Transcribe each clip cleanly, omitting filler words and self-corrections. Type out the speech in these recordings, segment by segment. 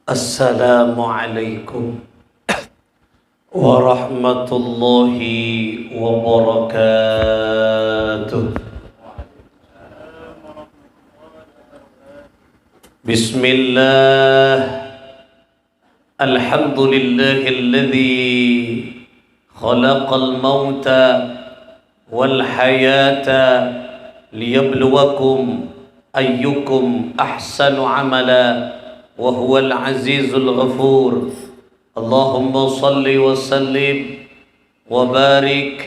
Assalamualaikum warahmatullahi wabarakatuh. Bismillah. Alhamdulillahilladzi khalaqal mauta wal hayata liyabluwakum ayyukum ahsanu amala wa huwal azizul ghafur. Allahumma salli wa sallim wa barik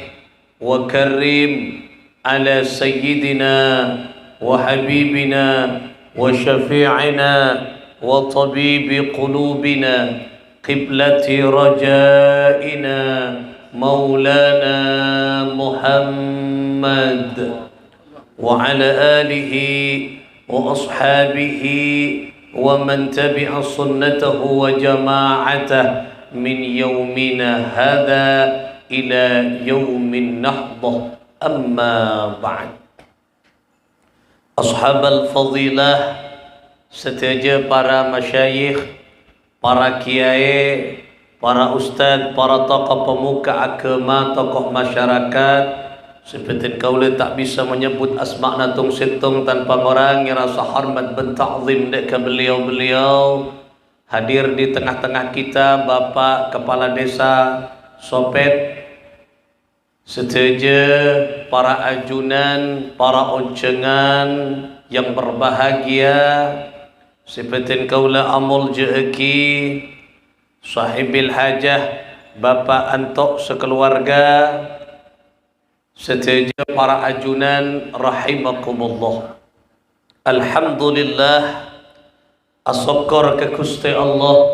wa karim ala sayyidina wa habibina wa syafi'ina wa tabibi qulubina qiblati rajaina maulana Muhammad wa ala alihi wa ashabihi ومن تبع سنته وجماعته من يومنا هذا إلى يوم النهضة أما بعد. أصحاب الفضيلة, setiaja para masyayikh, para kiai, para ustaz, para tokoh pemuka agama, tokoh masyarakat, seperti kaula tak bisa menyebut asma' natung situng tanpa mengurangi rasa hormat dan ta'zim dekat beliau-beliau. Hadir di tengah-tengah kita Bapak Kepala Desa Sopet, seteja para ajunan, para oncengan yang berbahagia, seperti kaula amul jeeki, sahibil hajah, Bapak Antok sekeluarga, seteja para ajunan rahimakumullah. Alhamdulillah, asyukur ke Gusti Allah,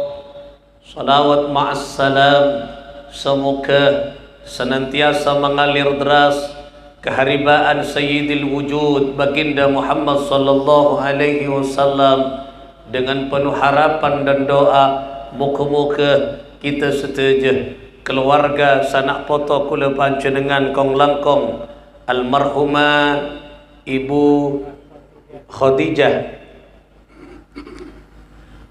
salawat ma'assalam, semoga senantiasa mengalir deras keharibaan Sayyidil Wujud Baginda Muhammad sallallahu alaihi wasallam dengan penuh harapan dan doa moga-moga kita seteja keluarga sanak poto kula panjenengan kong langkong almarhumah Ibu Khadijah,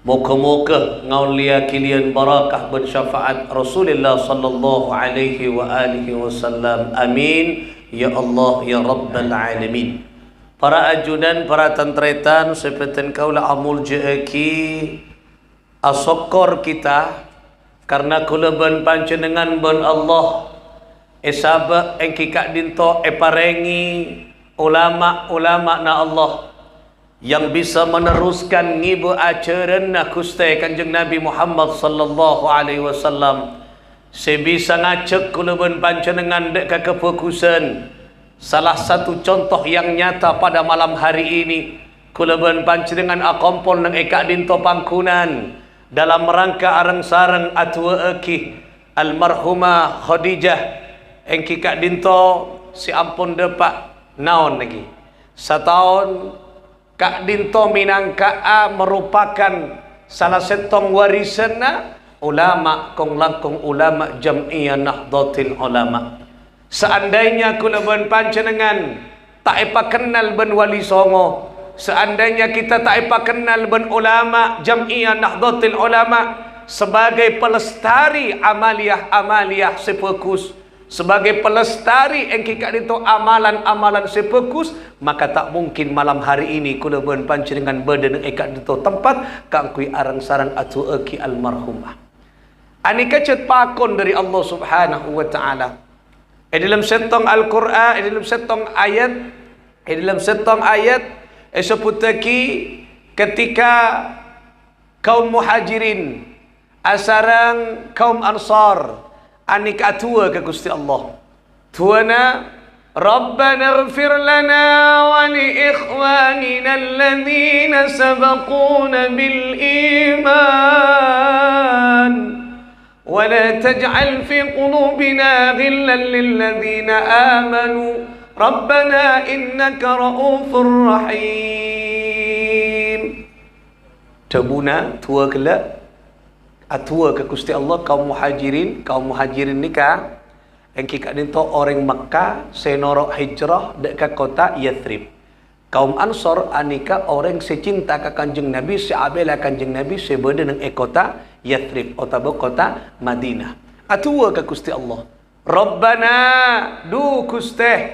moga-moga ngaulia kilian barakah bersyafaat Rasulullah sallallahu alaihi wa alihi wasallam. Amin ya Allah ya rabbal alamin. Para ajudan, para tentretan, seperti kaula amul jeeki, asokor kita karena kula ben panjenengan ben Allah esaba engki kak dinto eparengi ulama-ulama na Allah yang bisa meneruskan ngibu ajaran na Gusti Kanjeng Nabi Muhammad sallallahu alaihi wasallam. Sebisa ngajak kula ben panjenengan dek ka kefokusan. Salah satu contoh yang nyata pada malam hari ini kula ben panjenengan akompol nang ekak dinto pangkunan dalam rangka arang-sarang atwa eki almarhumah Khadijah engki kak dinto si ampun depak naon lagi setahun kak dinto minangka merupakan salah setong warisanna ulama kong langkong ulama Jam'iyah Nahdlatul Ulama. Seandainya kula ben panjenengan tak epa kenal ben Wali Songo, seandainya kita tak apa kenal ben ulama Jam'iyah Nahdlatul Ulama sebagai pelestari amaliyah sefokus, sebagai pelestari engki kak itu amalan-amalan sefokus, maka tak mungkin malam hari ini kula ben panjenengan badan ekat itu tempat kangkui arang-sarang atu eki almarhumah. Ani kecet pakon dari Allah Subhanahu wa taala. Dalam setong Al-Qur'an, dalam setong ayat seputaki ketika kaum muhajirin asarang kaum ansar anik atua ke Gusti Allah tuana Rabbana ighfir lana wa li ikhwanina alladhina sabaquna bil iman wa la taj'al fi qulubina ghillan lil ladzina amanu Rabbana innaka ra'ufur rahim. Tabuna tua kelak atua ke Gusti Allah kaum muhajirin nikah engki kak dinto orang Makkah senorok hijrah dek ke kota Yathrib. Kaum Ansor anika orang secinta ke Kanjeng Nabi, seabela Kanjeng Nabi, sebeda nang kota Yathrib atau kota Madinah. Atua ke Gusti Allah. Rabbana du Gusti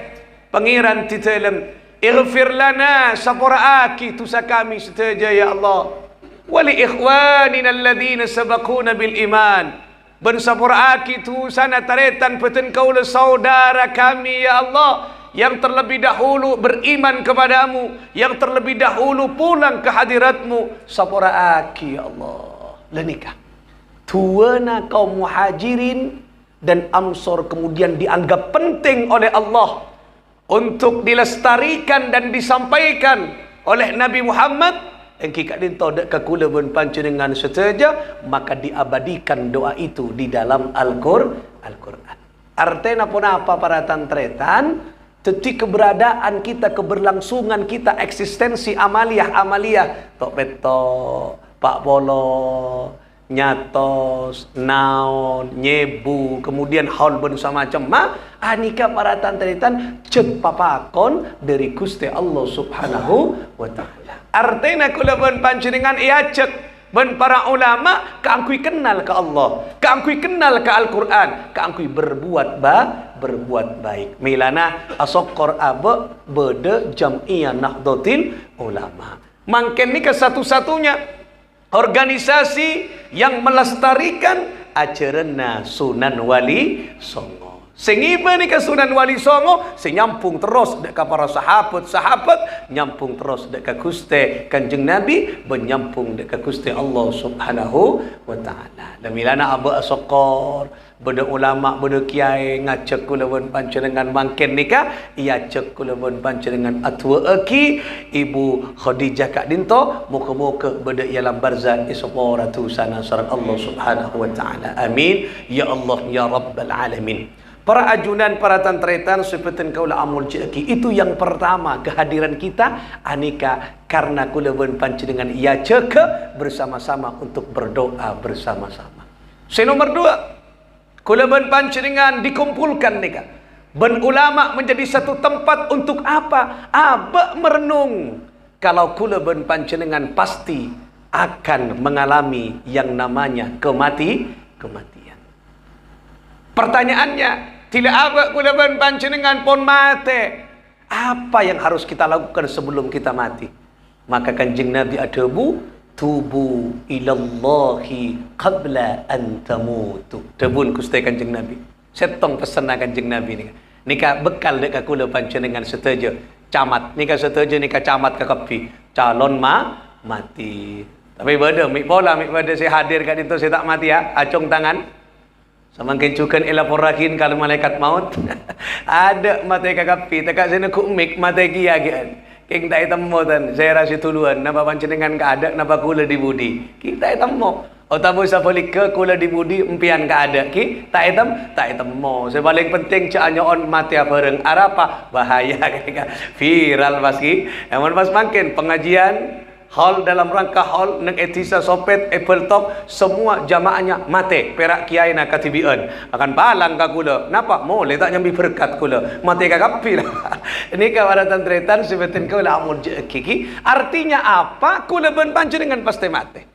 pangeran titelem ighfir lana sapura aki tusa kami seteja ya Allah. Wali ikhwanina alladhina sabaquna bil iman. Ben sapura aki tu sana taretan peten kaula saudara kami ya Allah, yang terlebih dahulu beriman kepadamu, yang terlebih dahulu pulang ke hadiratmu. Sapura aki ya Allah. Lenikah tuana kaum muhajirin dan Ansor kemudian dianggap penting oleh Allah untuk dilestarikan dan disampaikan oleh Nabi Muhammad. Engki kak dinto dek ke kula pun panjenengan seteja, maka diabadikan doa itu di dalam Al-Qur'an. Artinya pun apa para tantretan? Detik keberadaan kita, keberlangsungan kita, eksistensi amaliyah tok beto, pak polo, nyatos, naon, nyebu, kemudian haul bersama macam anika para tantretan cek papakon dari Gusti Allah Subhanahu wa taala. Artinya kula pun panjenengan ia cek ben para ulama kaangkui kenal ke Allah, kaangkui kenal ke Al-Qur'an, kaangkui berbuat baik. Milana asokor abe bede jam'iyah Nahdlatul Ulama. Mangken ni ke satu-satunya organisasi yang melestarikan ajaran Sunan Wali Songo. Sengiba ni ke Sunan Wali Songo, senyampung terus dek para sahabat, nyampung terus dek Gusti Kanjeng Nabi, menyampung dek Gusti Allah Subhanahu wa taala. Damilana aba asokor, beda ulama, beda kiai ngajak kula pun panjenengan mangken nika, ia cek kula pun panjenengan atua aki Ibu Khadijah Kak Dinto, muka-muka beda ialah barzah isboratu sana sarang Allah Subhanahu wa taala. Amin ya Allah ya rabbal alamin. Para ajunan, para tantretan seperti kaulah amul jeki, itu yang pertama kehadiran kita anika karena kula pun panjenengan ia cek bersama-sama untuk berdoa bersama-sama. Nomor 2, kula pun panjenengan dikumpulkan nika. Ben ulama menjadi satu tempat untuk apa? Aba merenung. Kalau kula pun panjenengan pasti akan mengalami yang namanya kematian. Pertanyaannya, tidak apa kula pun panjenengan pun mati, apa yang harus kita lakukan sebelum kita mati? Maka Kanjeng Nabi adabu tubu ilallahi qabla an tamutu. Debun Gusti Kanjeng Nabi. Setong pesan Kanjeng Nabi nika. Nika bekal dek kula panjenengan setuju. Camat nika setuju nika camat ke kepi. Calon mati. Tapi beda mik pola mik beda saya hadir kat itu saya tak mati ya. Acung tangan. Semakin cukan elaporakin kalau malaikat maut. Ada mata kakapi, takak sini kumik mata kia gian. King tak temu tan, saya rasa tuluan. Napa panjenengan ka ada, napa kula di budi. Kita temu. O tabu sa balik ke kula di budi empian ka ada. Ki tak temu. Saya paling penting ca nyoon mati bareng. Arapa bahaya ka viral paski. Namun pas makin pengajian hall dalam rangka hall nang etisa sopet Apple Talk semua jamaahnya mate perak kiai na katibian akan balang ka kula napa mo letak nyambi berkat kula mate ka kapi lah. Ini ka para tantretan sebetin kula amul kiki artinya apa kula ben panjenengan pasti mate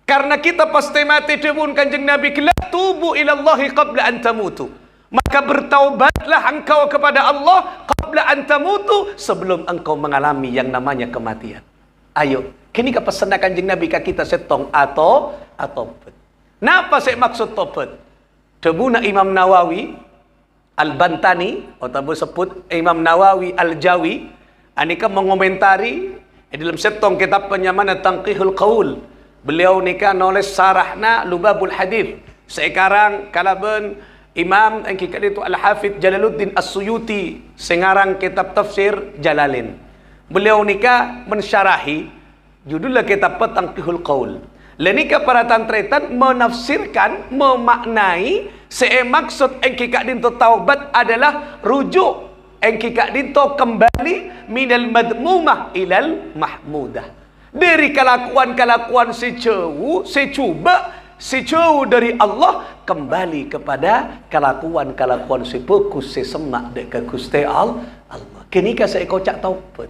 karena kita pasti mate debun Kanjeng Nabi kila tubu ilallahi qabla an tamutu, maka bertaubatlah engkau kepada Allah qabla an tamutu sebelum engkau mengalami yang namanya kematian. Ayo, kini pesan Kanjeng Nabi ka kita setong atau bet. Napa saya maksud topet? Debuna Imam Nawawi Al-Bantani atau sebut Imam Nawawi Al-Jawi anika mengomentari dalam setong kitab penyamana Tanqihul Qaul. Beliau nika nulis sarahna Lubabul Hadith. Sekarang kalaben Imam engki itu Al-Hafidz Jalaluddin As-Suyuti sengarang kitab tafsir Jalalin. Beliau nika mensyarahi judulnya kitab Tanqihul Qaul. Lenika para tantretan menafsirkan, memaknai maksud engki kak dinto taubat adalah rujuk engki kak dinto kembali minal madmumah ilal mahmudah. Dari kelakuan-kelakuan secuba dari Allah kembali kepada kelakuan-kelakuan sebagus sesemak dekat Gusti Allah. Kenika saya kocak taubat.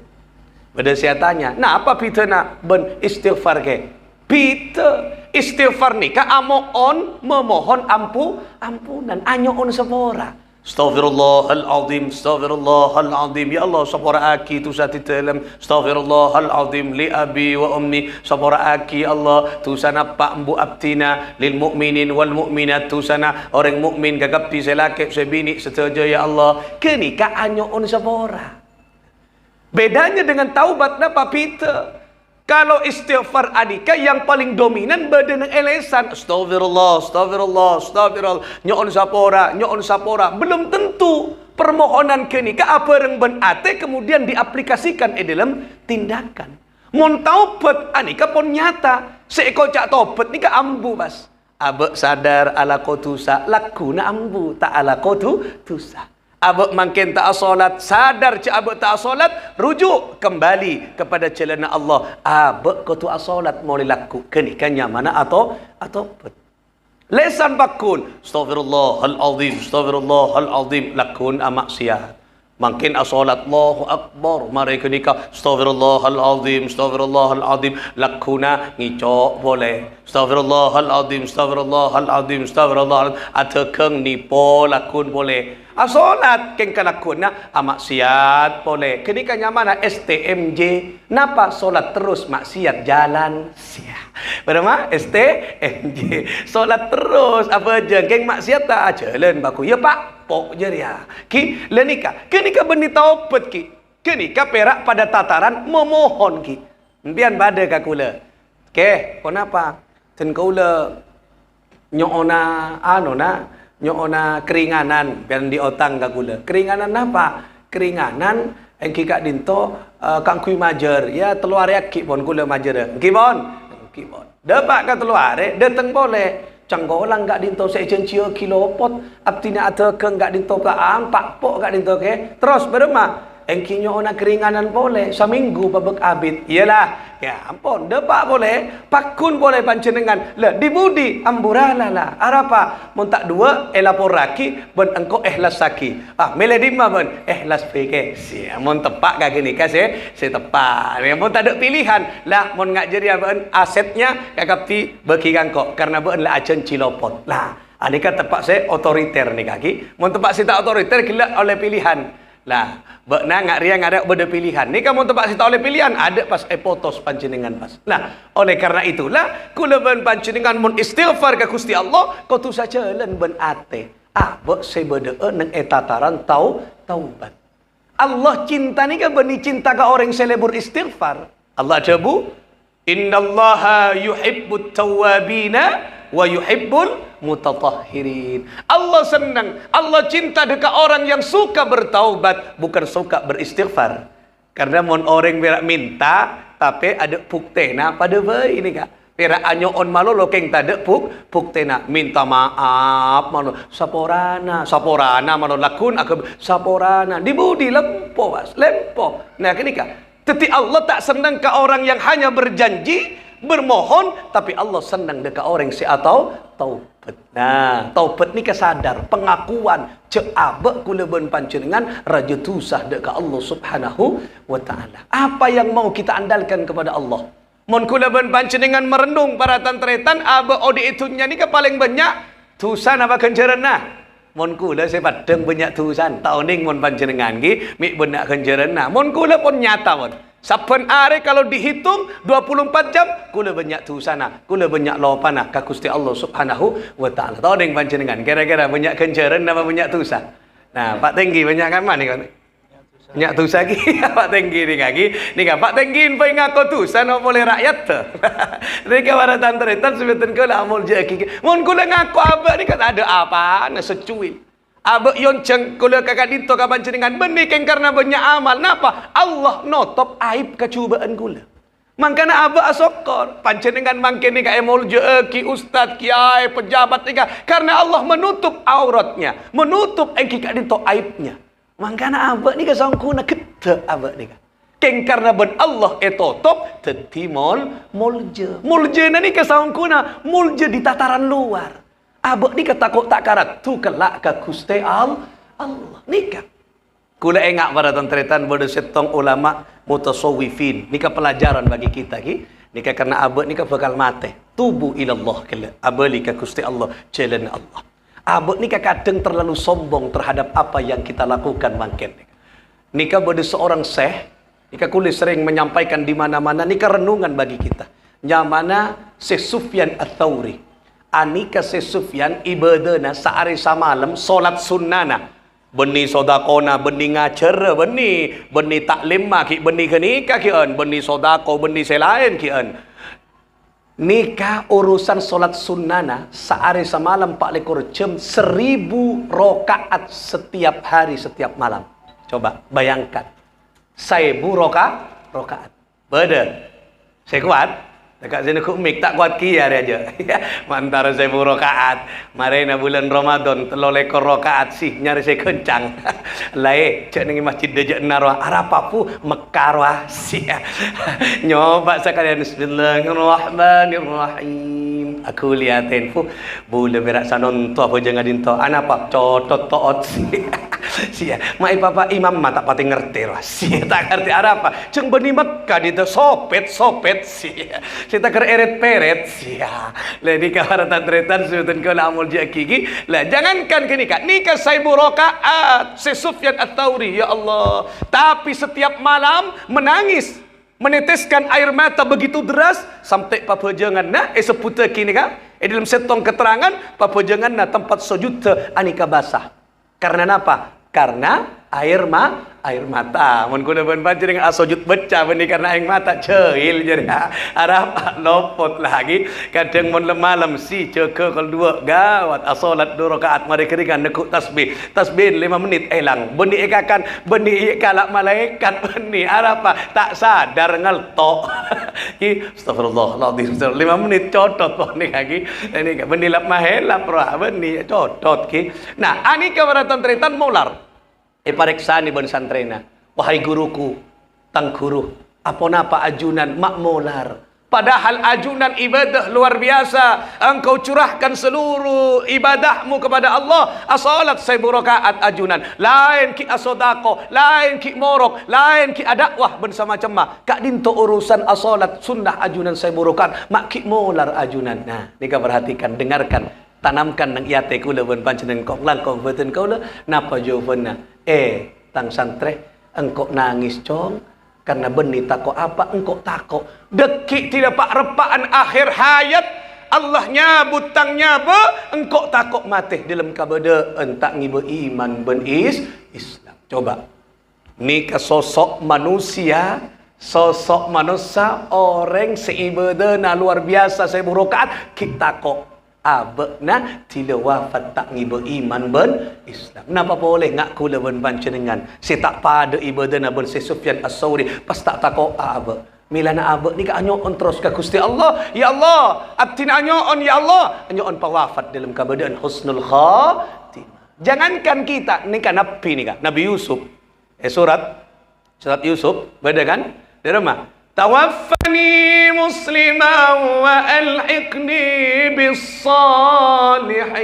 Pada saya tanya, nah apa kita nak ben istighfar ke? Kita istighfar ni ka amoon memohon ampunan anyoon sepora. Astaghfirullahalazim, astaghfirullahalazim. Ya Allah, sapora aki tu sati dalam. Astaghfirullahalazim li abi wa ummi. Sapora aki Allah tu sana pak mbu abtina lil mukminin wal mukminat tu sana orang mukmin gagapti selakep sebini setuju ya Allah. Kini ka anyoon sapora. Bedanya dengan taubat napa Peter? Kalau istighfar adika yang paling dominan badan elesan. Astagfirullah, astagfirullah, astagfirullah. Nyoon sapora. Belum tentu permohonan kini ke apa yang benate kemudian diaplikasikan dalam tindakan. Mun taubat adika pun nyata. Seekor cak taubat ni ke ambu bas. Abek sadar ala kotusa laku na ambu tak ala kotusa. Abek makin tak solat, sadar cak abek tak solat, rujuk kembali kepada celana Allah. Abek kau tu solat mau laku kenikannya mana atau lesan bakun. Astaghfirullahalazim, astaghfirullahalazim lakun maksiat. Makin asolat Allahu Akbar mereka nikah. Astaghfirullahalazim, astaghfirullahalazim lakuna ngicok boleh. Astaghfirullahalazim, astaghfirullahalazim, astaghfirullahalazim atekeng nipo lakun boleh. Asolat keng kalakun na maksiat boleh. Kenikahnya mana STMJ. Napa solat terus maksiat jalan sia. Berapa STMJ. Solat terus apa je keng maksiat tak jalan baku. Ya Pak. Pok je dia. Ki lenika. Kenika beni taubat ki. Kenika perak pada tataran memohon ki. Bian bada kakula. Ke, kenapa? Ten kaula nyoona nyoona keringanan bian di otang kakula. Keringanan apa? Keringanan engki kak dinto kang kui majer. Ya teluar ki pon kula majer. Engki pon. Dapat ka teluar datang boleh. Canggolang gak dinto sejencio kilopot abtina ada ke gak dinto ke ampak pok gak dinto ke terus berema engkinyo ona keringanan boleh seminggu babak abid iyalah ya ampun depak boleh pakun boleh pancenengan lah dibudi amburala lah arapa mun tak dua elaporaki ben engko ikhlas saki meledima ben ikhlas peke si mun tepak gak gini kasih saya tepak ya mun tak ada pilihan lah mun ngajari ben asetnya kakapti bagi kangko karena ben lah acen cilopot lah adika tepak saya otoriter nih kaki mun tepak saya tak otoriter gila oleh pilihan lah, bakna ngak ria ngadak beda pilihan. Ni kamu tempat sita oleh pilihan ada pas epotos panjenengan pas. Nah, oleh karena itulah kula ben panjenengan mun istighfar ka Gusti Allah, kau tu saja len ben ate. Bak sebeda nang etataran taubat. Allah cinta ni ka beni cinta ka orang selebur istighfar. Allah jabu, innallaha yuhibbut tawwabina wa yuhibbul mutatahhirin. Allah senang, Allah cinta dekat orang yang suka bertaubat, bukan suka beristighfar. Karena mon orang berak minta tapi ada buktena pada bayi ini kak. Berak anyoon malo lokeng tade buktena minta maaf malo saporana malo lakun aku saporana dibudi lempo mas lempo. Nah kini kak, tetapi Allah tak senang ke orang yang hanya berjanji bermohon tapi Allah senang dekat orang si atau taubat. Nah, taubat ni kesadar pengakuan ceabek kula ben panjenengan raja tusah dekat Allah Subhanahu wa taala. Apa yang mau kita andalkan kepada Allah? Mun kula ben panjenengan merenung para tantretan abe odi itunya ni ke paling banyak tusan apa kencerena. Mun kula saya padang banyak tusan tauning mun panjenengan ki mik benak kencerena. Mun kula pun nyata mun. Saben hari kalau dihitung 24 jam kula banyak tu sana, kula banyak lopana ka Gusti Allah Subhanahu wa taala. Tahu deng panjenengan kira-kira banyak kenceran apa banyak tusa. Nah, Pak Tenggi banyak kan mana kan? Banyak tusa lagi Pak Tenggi ni kaki. Ni kan Pak Tenggi pai ngaku tusa no boleh rakyat tu. Ni ka para tantretan sebeten kula amul je ki. Mun kula ngaku abak ni kan ada apa? Na secuil. Abek yonceng kula kakak dito ka panjenengan benikeng karena banyak amal. Napa? Allah notop aib kecubaan kula. Mangkana abek asokor panjenengan mangken ni ka emol je ki ustaz kiai pejabat ni karena Allah menutup auratnya, menutup engki kak dito aibnya. Mangkana abek ni ka sangkuna kete abek ni ka. Keng karena ben Allah etotop teti mulje. Mulje ni ka sangkuna mulje di tataran luar. Abek ni ketakut tak karat tu kelak ke Gusti Allah nikah. Kula engak para tentretan bodo setong ulama mutasawwifin. Nika pelajaran bagi kita ki. Nika karena abad nika bakal mati. Tubu ilallah kala. Abali ka Gusti Allah, jalan Allah. Abad nika kadang terlalu sombong terhadap apa yang kita lakukan mangken. Nika bodo seorang syekh, nika kuli sering menyampaikan di mana-mana nika renungan bagi kita. Nyamana Syekh Sufyan Ats-Tsauri. Anika Syekh Sufyan ibadana sehari samalam solat sunnana. Beni sodakona, beni ngajar, beni taklim ki, beni kenika kian, beni sodako, beni selain kian. Nikah urusan solat sunnana sehari semalam 24 jam 1000 rakaat setiap hari setiap malam. Coba bayangkan 1000 rakaat. Beda. Saya kuat. Dekat sini kumik tak kuat kia aja. Mantara 1000 rakaat. Marina bulan Ramadan 3 lekor rakaat sih nyari saya kencang. Lai cek nengi masjid dejak narwa arapapu mekarwa sih. Nyoba sekalian bismillahirrahmanirrahim. Aku liatin fu bule berak sanon to apa jangan dinto. Anapa cotot toot sih. Sia, mai papa imam mata pati ngerti lah. Sia tak ngerti apa. Ceng beni Mekah di sopet sia. Kita ker eret-peret sia. Lah di kamar tantretan sultan kau amul jakiki. Lah jangankan ke nikah 1000 rakaat. Syekh Sufyan Ats-Tsauri ya Allah. Tapi setiap malam menangis, meneteskan air mata begitu deras sampai papajangan nah seputar kini kan. Dalam setong keterangan papajangan nah tempat sujud anika basah. Karena apa? Karena air mata. Mun kuda ban banjir dengan asojud becah benih karena air mata ceil jadi arab lopot lagi. Kadang mun malam si ceke kal dua gawat asolat 2 rakaat mari keringan nekuk tasbih 5 menit elang benih ekakan benih kalak malaikat benih apa tak sadar ngeltok. Ki astagfirullahaladzim 5 menit cotot benih lagi ini benih lap mahela pra benih cotot ki. Nah ani kabaratan tretan mular pareksani ban santrena. Wahai guruku, tang guru, apa napa ajunan mak molar. Padahal ajunan ibadah luar biasa. Engkau curahkan seluruh ibadahmu kepada Allah. Asalat 1000 rakaat ajunan. Lain ki asodako, lain ki morok, lain ki adakwah bersama cemah. Kak dinto urusan asalat sunnah ajunan 1000 rakaat. Mak ki molar ajunan. Nah, nika perhatikan, dengarkan. Tanamkan nang iate kula ben panjenengan kok langkong beten kula napa jawabanna tang santre engkau nangis cong karena benih tako apa engkau tako dekik tidak pak repaan akhir hayat Allah nyabut tang nyaba engkau tako mati dalam kabadaan tak ngibe iman ben Islam. Coba nikah sosok manusia orang seibadana luar biasa 1000 rakaat kita kok abekna tila wafat tak ngiba iman ben Islam. Napa boleh ngaku lawan panjenengan si tak pada ibadana ben Syekh Sufyan Ats-Tsauri pas tak tako abek milana abek ni ka anyoon terus ka Gusti Allah ya Allah abtina anyoon ya Allah anyoon pawafat dalam keadaan husnul khatimah. Jangankan kita ni ka Nabi Yusuf surat Yusuf beda kan dari mana tawaffani musliman wa alhiqni bis salihin.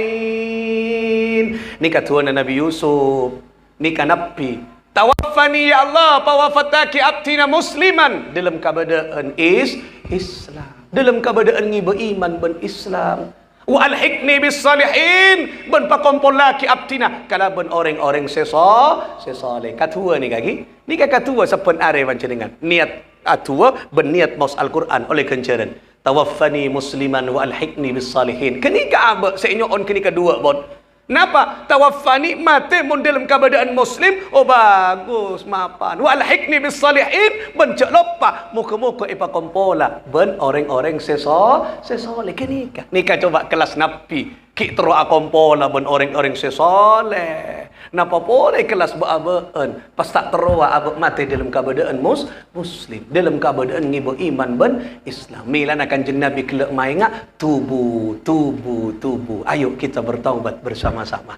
Ni katuan Nabi Yusuf, ni Nabi. Tawaffani ya Allah, pawafataki abtina musliman dalam keadaan Islam. Dalam keadaan ngiba iman ben Islam. Wa alhiqni bis salihin ben pakompol laki abtina kala ben orang-orang sesoleh. Katua ni kaki. Ni katua sapen are panjenengan. Niat atua berniat maus Al-Quran oleh kencaran tawaffani musliman wa alhiqni bis salihin. Kenika aba seinyoon kenika dua bon. Napa? Tawaffani mati mun dalam keadaan muslim. Oh bagus mapan. Wa alhiqni bis salihin bencak lupa muka-muka ipa kompola ben orang-orang sesoleh kenika. Nika coba kelas nabi ki terus akompola ben orang-orang sesoleh. Napa boleh kelas beabaan pas tak terwa abak mati dalam keadaan muslim dalam keadaan ngibo iman ben Islam milan akan Nabi kelak mainga tubuh ayo kita bertaubat bersama-sama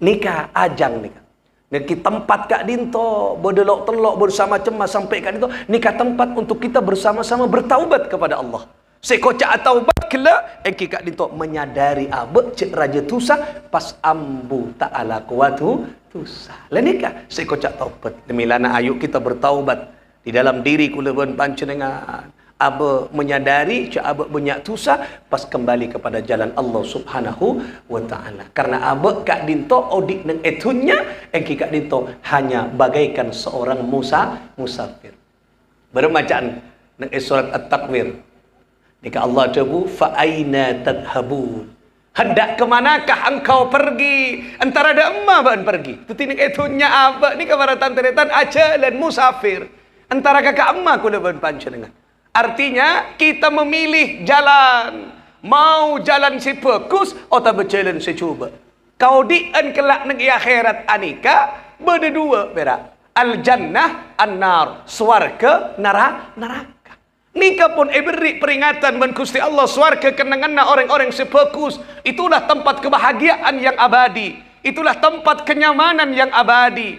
nikah ajang nikah niki tempat kak dinto bodelok telok bersama cemas sampai kak dinto nikah tempat untuk kita bersama-sama bertaubat kepada Allah Sekocak atau bakla engki kat dinto menyadari abek cek raja tusa pas ambu ta'ala kuatu tusa. Lenika sekocak taubat. Demilana ayuk kita bertaubat di dalam diri kula pun panjenengan. Abe menyadari cek abe banyak tusa pas kembali kepada jalan Allah Subhanahu wa taala. Karena abe kat dinto odik nang etunya engki kat dinto hanya bagaikan seorang musafir. Bermacaan nang surat At-Takwir. Jika Allah debu fa aina tadhhabun. Hendak ke manakah engkau pergi? Antara ada emak ban pergi. Tetinik etunya apa ni kabaratan teretan ajalan musafir. Antara kakak emak kula ban panjenengan. Artinya kita memilih jalan. Mau jalan si fokus atau berjalan si cuba. Kau dien kelak negeri akhirat anika berdua berak. Al jannah an-nar, swarga neraka. Nika pun beri peringatan dan Gusti Allah swarga kenanganna orang-orang sefokus. Itulah tempat kebahagiaan yang abadi. Itulah tempat kenyamanan yang abadi.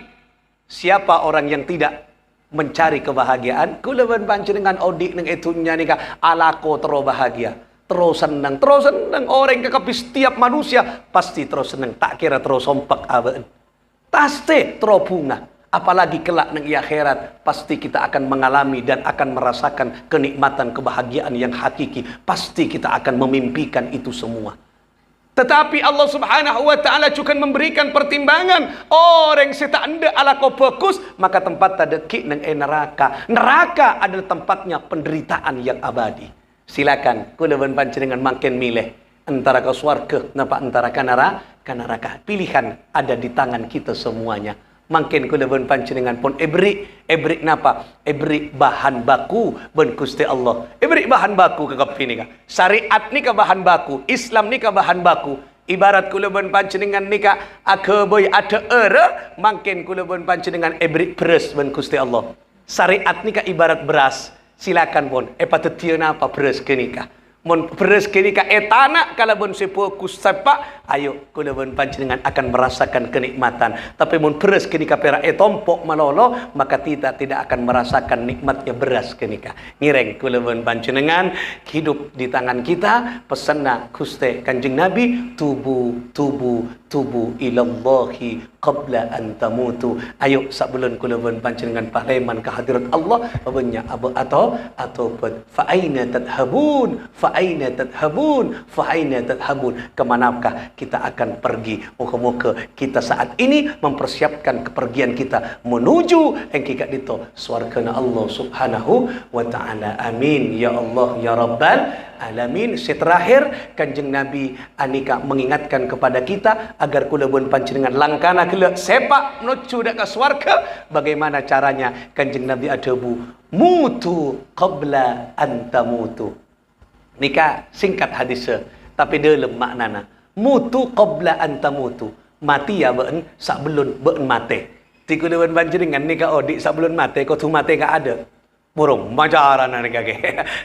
Siapa orang yang tidak mencari kebahagiaan? Kula ban panjenengan odik nang etunya nika alako terus bahagia. Terus senang orang kekapi setiap manusia pasti terus senang. Tak kira terus sompak aben. Pasti terus bunga. Apalagi kelak di akhirat pasti kita akan mengalami dan akan merasakan kenikmatan kebahagiaan yang hakiki. Pasti kita akan memimpikan itu semua. Tetapi Allah Subhanahu wa taala juga memberikan pertimbangan. Orang seta anda ala kau fokus maka tempat tadeki nang neraka. Neraka adalah tempatnya penderitaan yang abadi. Silakan kula ban panjenengan makin milih antara ke swarga napa antara ke neraka. Pilihan ada di tangan kita semuanya. Makin kula ben panjenengan pun ebrik napa? Ebrik bahan baku ben Gusti Allah. Ebrik bahan baku ke kapi nika. Syariat nika bahan baku, Islam nika bahan baku. Ibarat kula ben panjenengan nika boy ada makin kula ben panjenengan ebrik beras ben Gusti Allah. Syariat nika ibarat beras. Silakan pun patetia napa beras ke nika. Mon beres kini ka etana kalau bon sepokus sepak ayo kula bon panjenengan akan merasakan kenikmatan. Tapi mon beres kini ka pera etompok malolo maka tidak akan merasakan nikmatnya beras kini ka. Ngireng kula bon panjenengan hidup di tangan kita pesanna Gusti Kanjeng Nabi tubu ilallahi qabla an tamutu. Ayo sebelum kula bon panjenengan pahleman ke hadirat Allah banyak atau fa aina tadhhabun aina tadhhabun kemanakah kita akan pergi. Moga-moga kita saat ini mempersiapkan kepergian kita menuju engkikat dito swargana Allah Subhanahu wa taala. Amin ya Allah ya rabbal alamin. Terakhir Kanjeng Nabi anika mengingatkan kepada kita agar kula pun panjenengan langkana kula sepak menuju ke swarga. Bagaimana caranya? Kanjeng Nabi adabu mutu qabla an tamutu. Nika singkat hadisnya, tapi dalam maknana mutu qabla an tamutu. Mati ya ben sebelum ben mati. Tiku dewan panjenengan nika odik sebelum mati kau tu mati gak ada. Burung cara nika ke.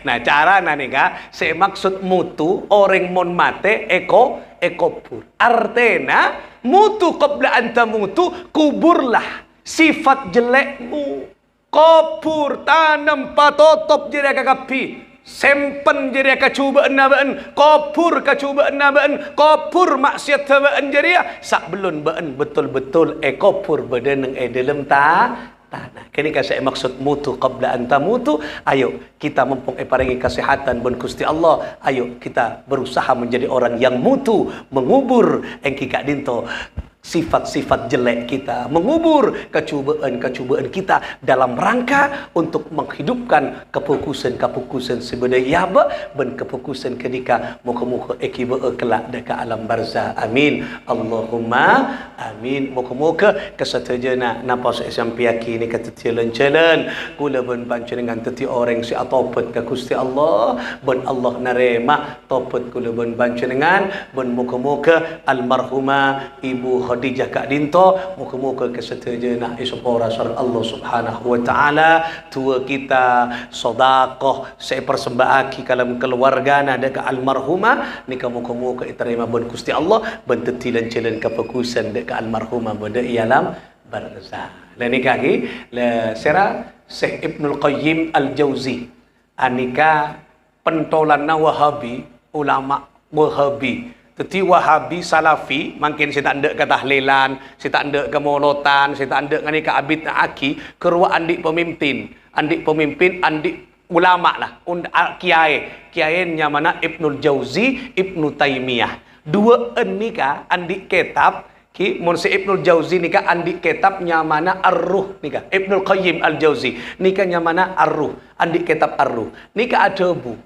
Nah cara nika saya maksud mutu orang mon mati eko pur. Artena mutu qabla an tamutu, kuburlah sifat jelekmu. Kopur tanam patotop jadi kakapi. Sempen jadi kacubaan nabaan, kopur kacubaan nabaan, kopur maksiat nabaan jadi sak belum baan betul-betul kopur badan yang dalam tanah. Kini saya maksud mutu qabla an tamutu. Ayo kita mumpung paringi kesehatan ben Gusti Allah. Ayo kita berusaha menjadi orang yang mutu, mengubur engki kak dinto sifat-sifat jelek kita, mengubur kecubaan kita dalam rangka untuk menghidupkan kefokusan sebenarnya ben kefokusan ketika muka-muka ekiba kelak dekat alam barzah. Amin Allahumma amin. Muka-muka kesetajana napas sampai yakini kata jalan-jalan kula ben panjenengan teti orang si atopat ke Gusti Allah ben Allah narema topat kula ben panjenengan ben muka-muka almarhumah Ibu Khadijah Kak Dinto muka-muka kesetajana isopora sareng Allah Subhanahu wa taala. Tua kita sedekah saya persembahaki kalam keluargana dekat almarhumah nika muka-muka diterima ben Gusti Allah ben tetilan jalan kefokusan dekat almarhumah pada ialam barzah. Lain kaki la sira Syekh Ibnul Qayyim Al-Jauzi anika pentolan Wahabi, ulama Wahabi. Tetapi Wahabi, Salafi, mungkin saya tak ada ke tahlilan, saya tak ada ke maulotan, saya tak ada ke abid aki, kerua andik pemimpin, andik ulama lah, kiai mana Ibnul Jauzi, Ibnu Taimiyah. Dua ni ka andik kitab ki Monsi Ibnul Jauzi ni ka andik kitab nyamana Ar-Ruh ni ka Ibnul Qayyim Al-Jauzi ni ka nyamana Ar-Ruh, andik kitab Ar-Ruh. Ni ka ada bu.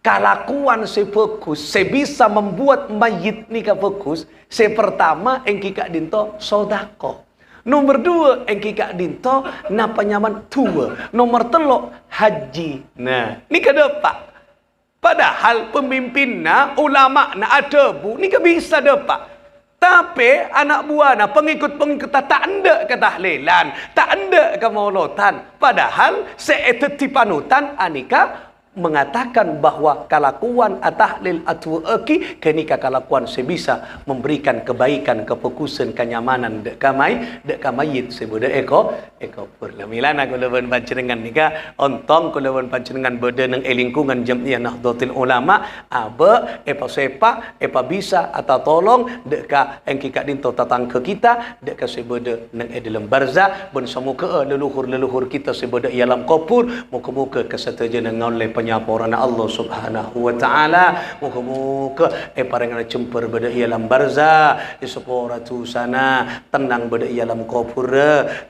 Kalakuan se fokus, se bisa membuat mayit ni ka fokus. Se pertama engki ka dinto sodako. Nomor dua, engki kak dinto napa nyaman tua. Nomor telok haji. Nah, ni ke depak. Padahal pemimpinna, ulama na ada bu, ni ke bisa depak. Tapi anak buah na pengikut-pengikut tak ada ke tahlilan, tak ada ke maulotan. Padahal seeteti panutan anika mengatakan bahwa kelakuan atahlil atwaki kenika kelakuan sebisa memberikan kebaikan, kefokusan, kenyamanan dek kamayit sebuda eko perlamilan aku lawan panjenengan nika ontong ku lawan panjenengan beda nang lingkungan Jamiah Nahdlatul Ulama aba sepa bisa atau tolong dek ka engki kak dinto tatang ke kita dek ka sebuda nang dalam barzah ben samuka leluhur kita sebuda ialam kubur muka-muka kesetujuan ngoleh penyapuran Allah Subhanahu wa taala muka-muka parangan cempur beda ialam barzah isoporatu sana tenang beda ialam kubur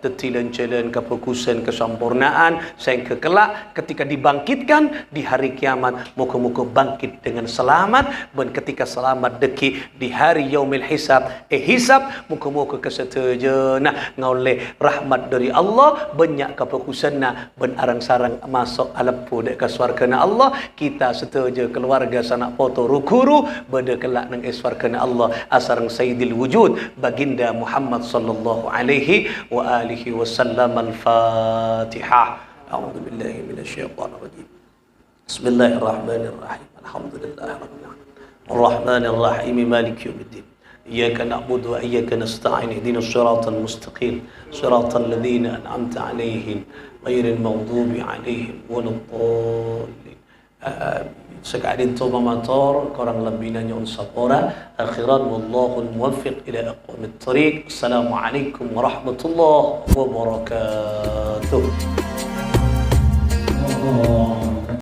tetilan jalan kefokusan kesempurnaan sehingga kelak ketika dibangkitkan di hari kiamat muka-muka bangkit dengan selamat dan ketika selamat deki di hari yaumil hisab hisab muka-muka kesetujuan ngoleh rahmat dari Allah banyak kefokusanna ben arang-sarang masuk alapu dek ke swargana Allah kita setuju keluarga sanak foto rukuru beda kelak nang swargana Allah asarang sayyidil wujud baginda Muhammad sallallahu alaihi wa alihi wasallam. Al-Fatihah. A'udzu billahi minasyaitonir rajim. Bismillahirrahmanirrahim. Alhamdulillahirabbil alamin. Arrahmanir rahim maliki yaumiddin. Iyyaka na'budu wa iyyaka nasta'in. Ihdinas siratal mustaqim. Siratal ladzina an'amta 'alaihim ghairil maghdubi 'alaihim waladdallin. Sekadin toba mator korang lebinanya unsapora akhiran wallahu muwaffiq ila aqwamit thariq. Assalamualaikum warahmatullahi wabarakatuh.